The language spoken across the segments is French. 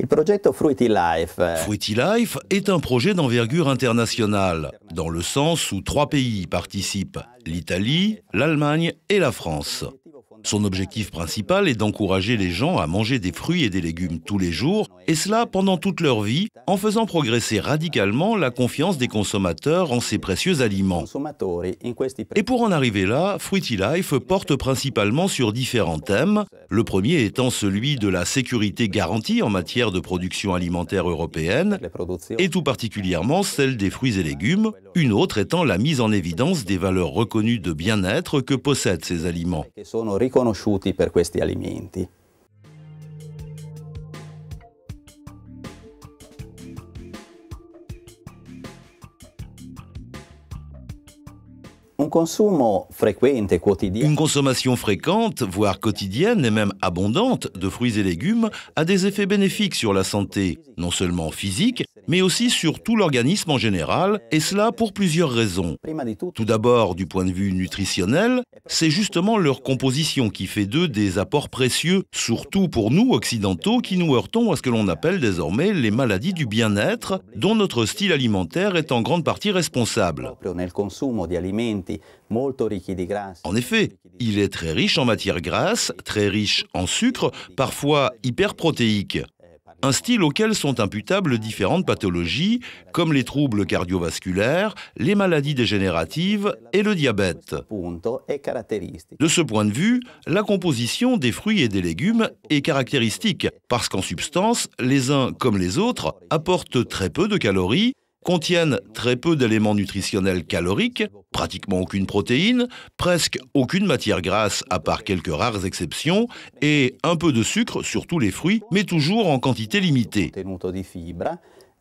Fruity Life est un projet d'envergure internationale, dans le sens où 3 pays y participent, l'Italie, l'Allemagne et la France. Son objectif principal est d'encourager les gens à manger des fruits et des légumes tous les jours, et cela pendant toute leur vie, en faisant progresser radicalement la confiance des consommateurs en ces précieux aliments. Et pour en arriver là, Fruity Life porte principalement sur différents thèmes, le premier étant celui de la sécurité garantie en matière de production alimentaire européenne, et tout particulièrement celle des fruits et légumes, une autre étant la mise en évidence des valeurs reconnues de bien-être que possèdent ces aliments. Riconosciuti per questi alimenti. Une consommation fréquente, voire quotidienne et même abondante de fruits et légumes a des effets bénéfiques sur la santé, non seulement physique, mais aussi sur tout l'organisme en général, et cela pour plusieurs raisons. Tout d'abord, du point de vue nutritionnel, c'est justement leur composition qui fait d'eux des apports précieux, surtout pour nous occidentaux qui nous heurtons à ce que l'on appelle désormais les maladies du bien-être, dont notre style alimentaire est en grande partie responsable. En effet, il est très riche en matières grasses, très riche en sucre, parfois hyperprotéique. Un style auquel sont imputables différentes pathologies, comme les troubles cardiovasculaires, les maladies dégénératives et le diabète. De ce point de vue, la composition des fruits et des légumes est caractéristique, parce qu'en substance, les uns comme les autres apportent très peu de calories, contiennent très peu d'éléments nutritionnels caloriques, pratiquement aucune protéine, presque aucune matière grasse à part quelques rares exceptions, et un peu de sucre sur tous les fruits, mais toujours en quantité limitée.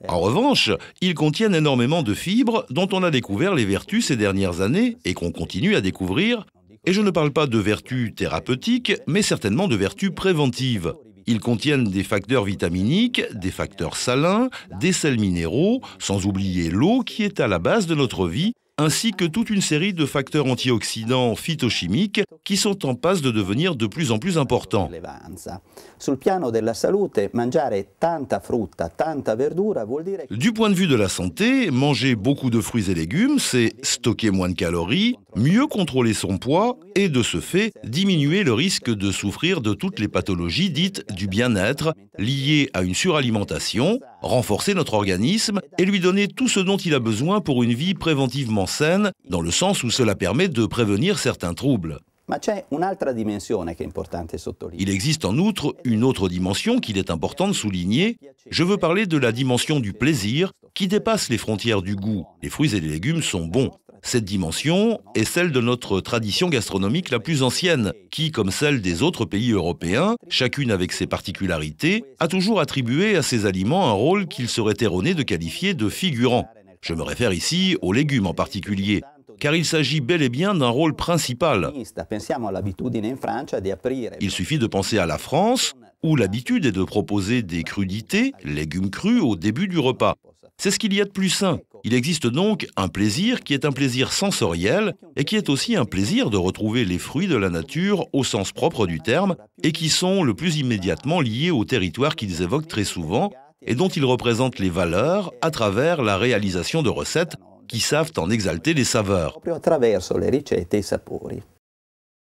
En revanche, ils contiennent énormément de fibres dont on a découvert les vertus ces dernières années et qu'on continue à découvrir. Et je ne parle pas de vertus thérapeutiques, mais certainement de vertus préventives. Ils contiennent des facteurs vitaminiques, des facteurs salins, des sels minéraux, sans oublier l'eau qui est à la base de notre vie, ainsi que toute une série de facteurs antioxydants phytochimiques qui sont en passe de devenir de plus en plus importants. Du point de vue de la santé, manger beaucoup de fruits et légumes, c'est stocker moins de calories, mieux contrôler son poids et, de ce fait, diminuer le risque de souffrir de toutes les pathologies dites du bien-être liées à une suralimentation, renforcer notre organisme et lui donner tout ce dont il a besoin pour une vie préventivement saine, dans le sens où cela permet de prévenir certains troubles. Il existe en outre une autre dimension qu'il est important de souligner. Je veux parler de la dimension du plaisir qui dépasse les frontières du goût. Les fruits et les légumes sont bons. Cette dimension est celle de notre tradition gastronomique la plus ancienne, qui, comme celle des autres pays européens, chacune avec ses particularités, a toujours attribué à ces aliments un rôle qu'il serait erroné de qualifier de figurant. Je me réfère ici aux légumes en particulier, car il s'agit bel et bien d'un rôle principal. Il suffit de penser à la France, où l'habitude est de proposer des crudités, légumes crus, au début du repas. C'est ce qu'il y a de plus sain. Il existe donc un plaisir qui est un plaisir sensoriel et qui est aussi un plaisir de retrouver les fruits de la nature au sens propre du terme et qui sont le plus immédiatement liés au territoire qu'ils évoquent très souvent et dont ils représentent les valeurs à travers la réalisation de recettes qui savent en exalter les saveurs.